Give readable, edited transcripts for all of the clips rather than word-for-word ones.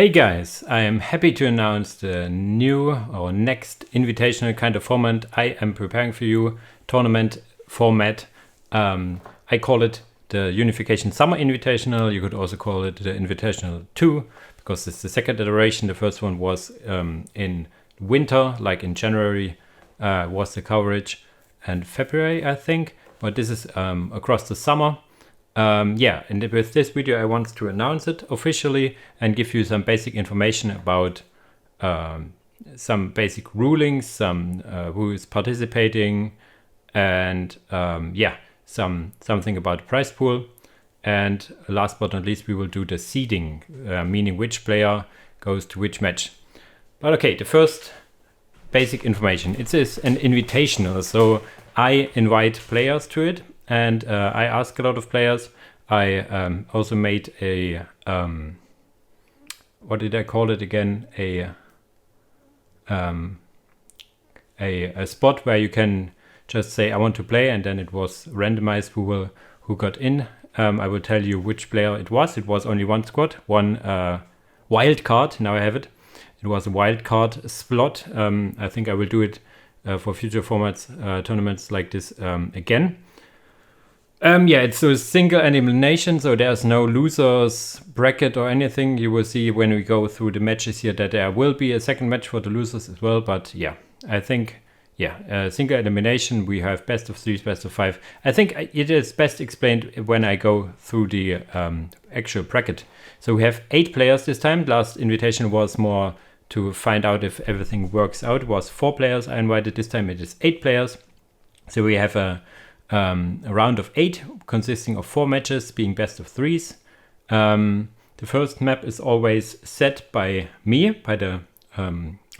Hey guys, I am happy to announce the new or next invitational kind of format I am preparing for you, tournament format. I call it the Unification Summer Invitational. You could also call it the Invitational 2 because it's the second iteration. The first one was in winter, like in January was the coverage, and February I think, but this is across the summer. And with this video I want to announce it officially and give you some basic information about some basic rulings, some who is participating, and something about the prize pool. And last but not least, we will do the seeding, meaning which player goes to which match. But okay, the first basic information. It is an invitational, so I invite players to it. And I ask a lot of players. I also made a, what did I call it again? A spot where you can just say, I want to play. And then it was randomized who got in. I will tell you which player it was. It was only one squad, one wild card. Now I have it. It was a wild card slot. I think I will do it for future formats, tournaments like this again. It's a single elimination, so there's no losers bracket or anything. You will see when we go through the matches here that there will be a second match for the losers as well. But I think, single elimination, we have best of 3, best of 5. I think it is best explained when I go through the actual bracket. So we have 8 players this time. Last invitation was more to find out if everything works out. It was 4 players I invited. This time it is 8 players. So we have a round of 8 consisting of 4 matches being best of 3s. The first map is always set by me, by the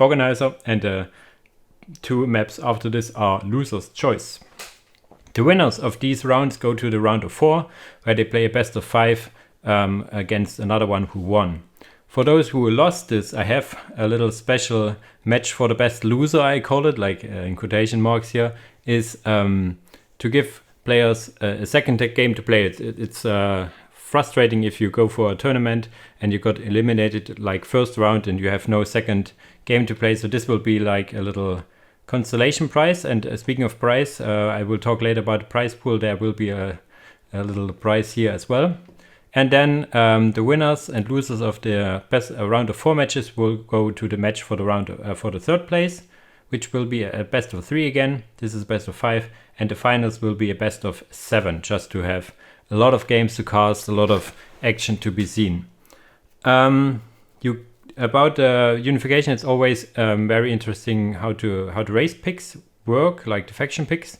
organizer, and the 2 maps after this are loser's choice. The winners of these rounds go to the round of 4, where they play a best of 5 against another one who won. For those who lost this, I have a little special match for the best loser, I call it, like in quotation marks here, is to give players a second game to play. It's frustrating if you go for a tournament and you got eliminated like first round and you have no second game to play. So this will be like a little consolation prize. And speaking of prize, I will talk later about the prize pool. There will be a little prize here as well. And then the winners and losers of the best round of 4 matches will go to the match for the round for the third place, which will be a best of 3 again. This is best of 5. And the finals will be a best of 7, just to have a lot of games to cast, a lot of action to be seen. About unification, it's always very interesting how to race picks work, like the faction picks.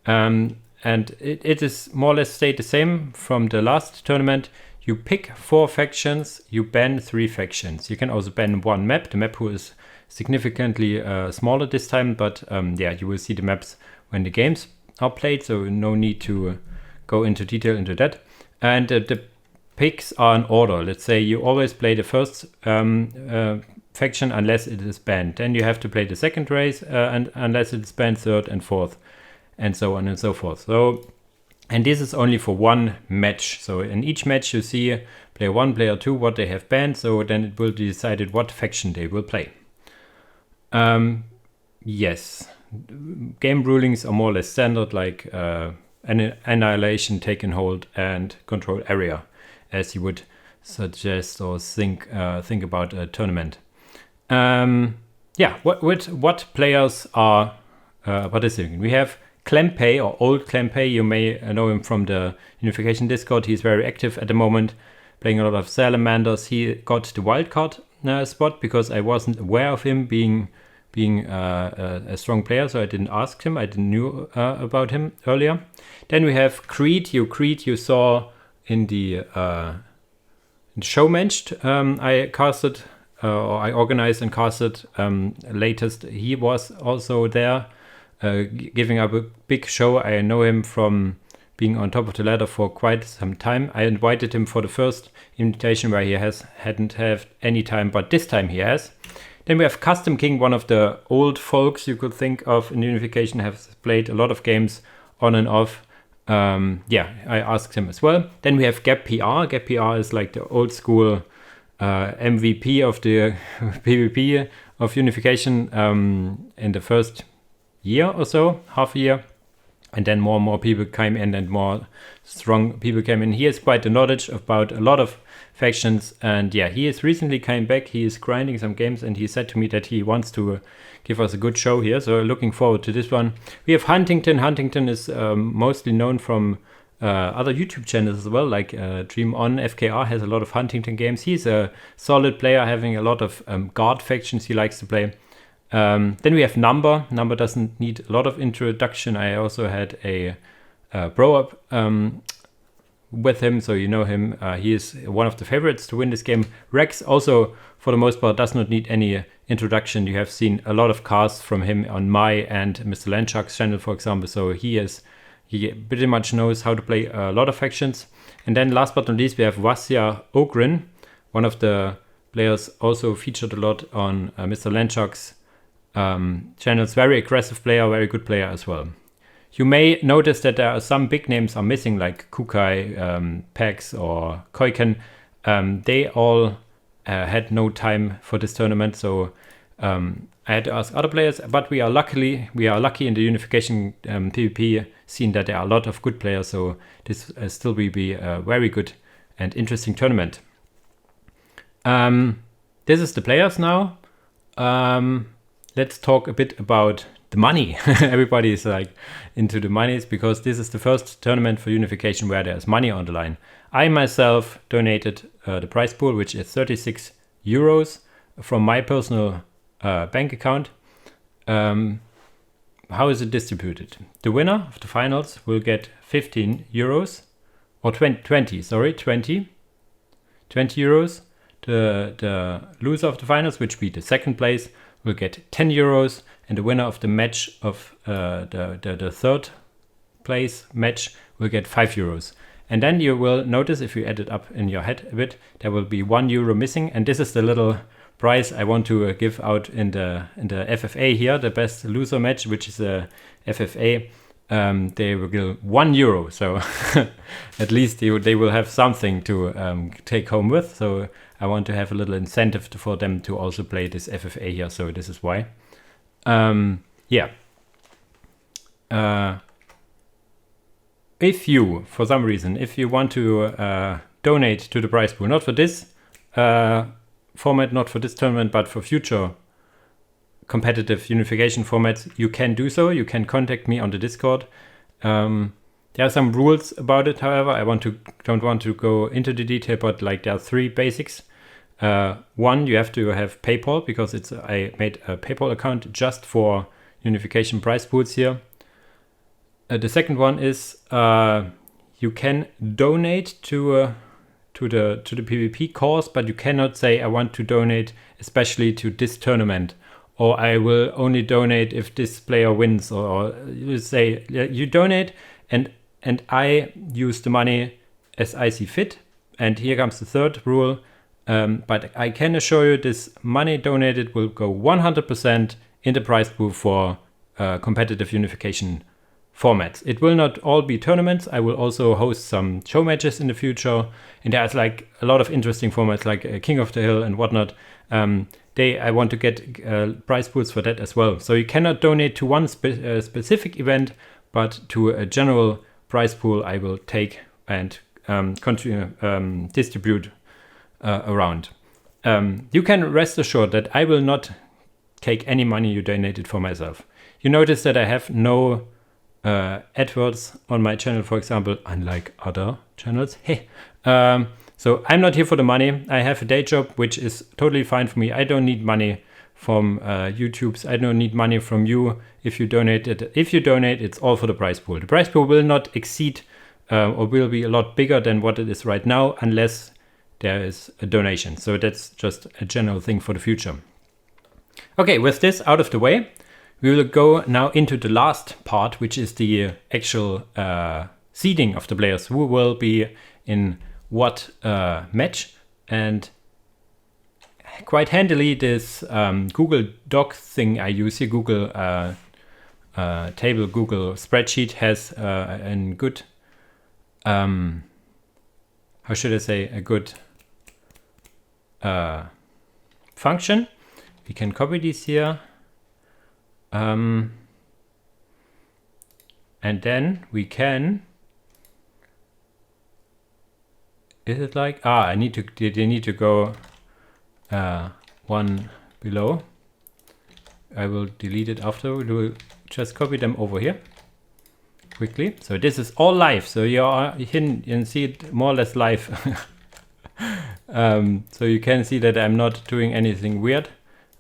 And it is more or less stayed the same from the last tournament. You pick 4 factions, you ban 3 factions. You can also ban 1 map. The map pool is significantly smaller this time, but you will see the maps when the games are played, so no need to go into detail into that. And the picks are in order. Let's say you always play the first faction unless it is banned. Then you have to play the second race and unless it is banned, third and fourth, and so on and so forth. So, and this is only for 1 match. So in each match you see player 1, player 2, what they have banned. So then it will be decided what faction they will play. Yes. Game rulings are more or less standard, like annihilation, taken hold, and control area, as you would suggest or think about a tournament. What players are participating? We have Clempe, or Old Clempe. You may know him from the Unification Discord. He's very active at the moment, playing a lot of salamanders. He got the wildcard spot because I wasn't aware of him being a strong player, so I didn't ask him. I didn't know about him earlier. Then we have Creed. You saw in the show match I casted or I organized and casted latest. He was also there giving up a big show. I know him from being on top of the ladder for quite some time. I invited him for the first invitation where he hadn't had any time, but this time he has. Then we have Custom King, one of the old folks you could think of in Unification, has played a lot of games on and off. I asked him as well. Then we have Gap PR. Gap PR is like the old school MVP of the PvP of Unification in the first year or so, half a year. And then more and more people came in and more strong people came in. He has quite the knowledge about a lot of factions. And yeah, he has recently came back. He is grinding some games and he said to me that he wants to give us a good show here. So looking forward to this one. We have Huntington. Huntington is mostly known from other YouTube channels as well, like Dream On FKR has a lot of Huntington games. He's a solid player, having a lot of guard factions he likes to play. Then we have Number. Number doesn't need a lot of introduction. I also had a bro up with him, so you know him. He is one of the favorites to win this game. Rex also, for the most part, does not need any introduction. You have seen a lot of casts from him on my and Mr. Lanchuk's channel, for example. So he pretty much knows how to play a lot of factions. And then last but not least, we have Vasya Ogrin, one of the players also featured a lot on Mr. Lanchuk's channels. Very aggressive player, very good player as well. You may notice that there are some big names are missing, like Kukai, Pax, or Koiken. They all had no time for this tournament, so I had to ask other players. But we are lucky in the Unification PvP scene that there are a lot of good players, so this still will be a very good and interesting tournament. This is the players now. Let's talk a bit about the money. Everybody is like into the monies because this is the first tournament for Unification where there's money on the line. I myself donated the prize pool, which is 36 euros from my personal bank account. How is it distributed? The winner of the finals will get 15 euros or 20 euros. The loser of the finals, which be the second place, will get 10 euros, and the winner of the match of the third place match will get 5 euros. And then you will notice, if you add it up in your head a bit, there will be 1 euro missing, and this is the little prize I want to give out in the FFA here, the best loser match, which is a FFA. They will give 1 euro, so at least they will have something to take home with. So I want to have a little incentive for them to also play this FFA here, so this is why. If you, for some reason, if you want to donate to the prize pool, not for this format, not for this tournament, but for future competitive Unification formats, you can do so. You can contact me on the Discord. There are some rules about it, however. I don't want to go into the detail, but like there are 3 basics. One, you have to have PayPal, because I made a PayPal account just for Unification prize pools here. The second one is you can donate to the PvP cause, but you cannot say I want to donate especially to this tournament, or I will only donate if this player wins, or you say you donate and I use the money as I see fit. And here comes the third rule. But I can assure you this money donated will go 100% in the prize pool for competitive Unification formats. It will not all be tournaments. I will also host some show matches in the future. And there's like a lot of interesting formats like King of the Hill and whatnot. I want to get prize pools for that as well. So you cannot donate to one specific event, but to a general prize pool I will take and distribute around. You can rest assured that I will not take any money you donated for myself. You notice that I have no AdWords on my channel, for example, unlike other channels. So I'm not here for the money. I have a day job, which is totally fine for me. I don't need money from YouTube's. I don't need money from you. If you donate, it's all for the prize pool. The prize pool will not exceed or will be a lot bigger than what it is right now, unless there is a donation. So that's just a general thing for the future. Okay, with this out of the way, we will go now into the last part, which is the actual seeding of the players who will be in what match. And quite handily, this Google Doc thing I use here, Google table, Google spreadsheet, has a good, how should I say, a good function. We can copy these here. And then we can, is it like, they need to go one below. I will delete it after. We will just copy them over here quickly. So this is all live. So you can see it more or less live. So you can see that I'm not doing anything weird.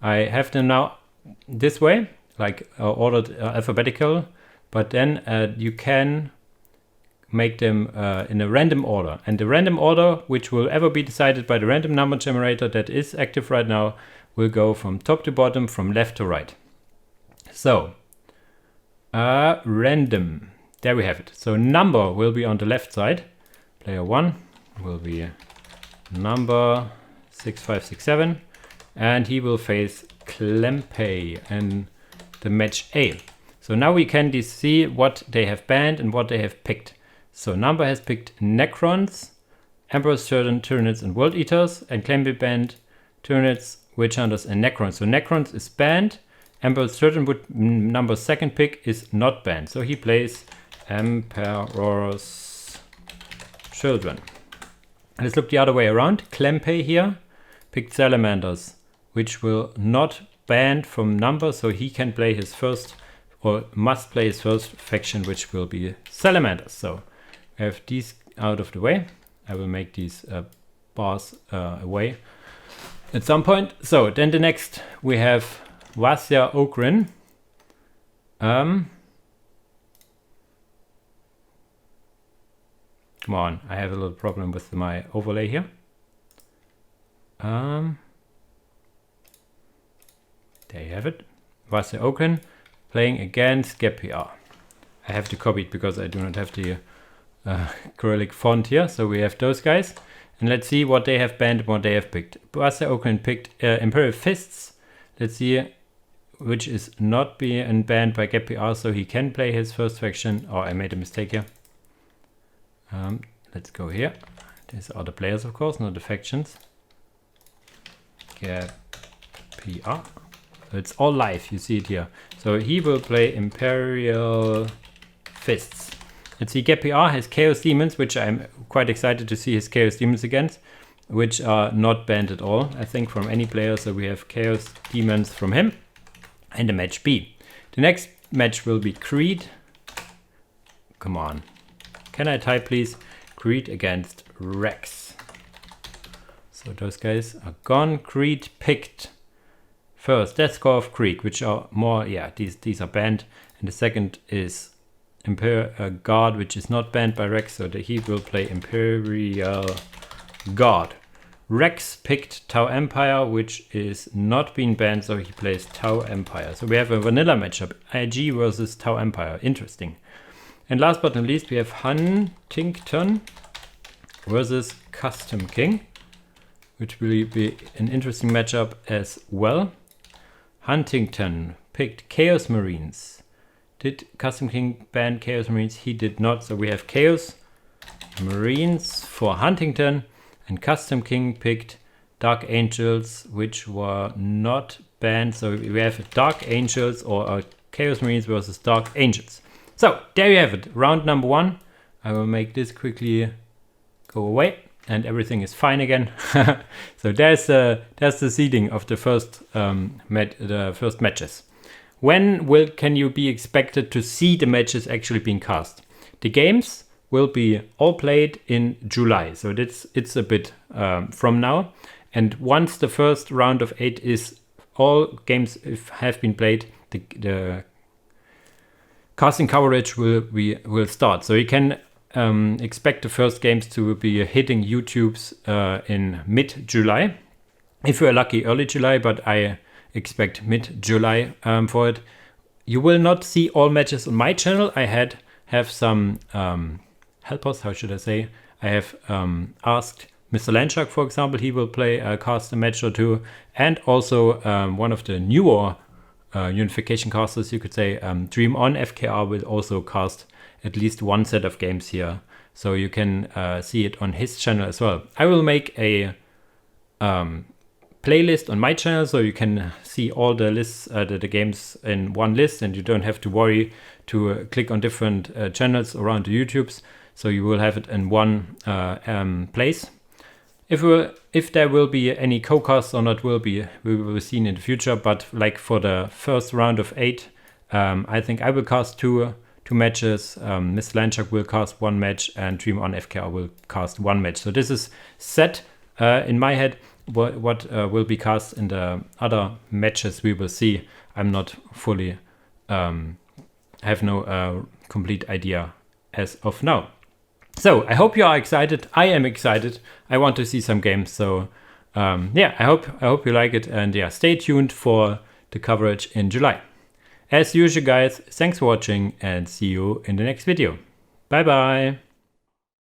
I have them now this way, like ordered alphabetical, but then you can make them in a random order. And the random order, which will ever be decided by the random number generator that is active right now, will go from top to bottom, from left to right. So, random, there we have it. So number will be on the left side. Player 1 will be number 6567, and he will face Klempe and the match A. So now we can see what they have banned and what they have picked. So number has picked Necrons, Emperor's Children, Tyranids, and World Eaters, and Klempe banned Tyranids, Witch Hunters, and Necrons. So Necrons is banned. Emperor's Children, with number's second pick, is not banned. So he plays Emperor's Children. Let's look the other way around. Klempe here picked Salamanders, which will not banned from number, so he can play his first, or must play his first faction, which will be Salamanders. So we have these out of the way. I will make these bars away at some point. So then the next we have Vasya Okrin. Come on, I have a little problem with my overlay here. There you have it. Vasya Okrin playing against GapPR. I have to copy it because I do not have the Cyrillic font here. So we have those guys. And let's see what they have banned and what they have picked. Vasya Okrin picked Imperial Fists. Let's see which is not being banned by GapPR, so he can play his first faction. Oh, I made a mistake here. Let's go here. These are the players, of course, not the factions. GapPR. So it's all live, you see it here. So he will play Imperial Fists. Let's see, GapPR has Chaos Demons, which I'm quite excited to see his Chaos Demons against, which are not banned at all, I think, from any player. So we have Chaos Demons from him. And the match B. The next match will be Creed. Come on. Can I type, please? Creed against Rex. So those guys are gone. Creed picked first Death Score of Creed, which are more, yeah, these are banned. And the second is Imperial Guard, which is not banned by Rex, so that he will play Imperial Guard. Rex picked Tau Empire, which is not being banned, so he plays Tau Empire. So we have a vanilla matchup, IG versus Tau Empire. Interesting. And last but not least, we have Huntington versus Custom King, which will be an interesting matchup as well. Huntington picked Chaos Marines. Did Custom King ban Chaos Marines? He did not. So we have Chaos Marines for Huntington, and Custom King picked Dark Angels, which were not banned. So we have Dark Angels or Chaos Marines versus Dark Angels. So there you have it, round number 1. I will make this quickly go away and everything is fine again. So there's the seeding of the first matches. When can you be expected to see the matches actually being cast? The games will be all played in July, so it's a bit from now. And once the first round of 8 is, all games have been played, the casting coverage will start. So you can expect the first games to be hitting YouTube's in mid-July. If you're lucky, early July, but I expect mid-July for it. You will not see all matches on my channel. I have some helpers, how should I say? I have asked Mr. Landshark, for example, he will cast a match or two, and also one of the newer Unification casters, you could say, Dream On FKR will also cast at least one set of games here, so you can see it on his channel as well. I will make a playlist on my channel, so you can see all the lists, the games in one list, and you don't have to worry to click on different channels around the YouTubes. So you will have it in one place. If there will be any co-casts or not, we will see in the future. But like for the first round of 8, I think I will cast two matches. Mr. Lanchuk will cast 1 match, and Dream on FKR will cast 1 match. So this is set in my head. What will be cast in the other matches we will see. I'm not fully have no complete idea as of now. So I hope you are excited. I am excited. I want to see some games. So yeah, I hope you like it, and yeah, stay tuned for the coverage in July. As usual, guys, thanks for watching, and see you in the next video. Bye bye.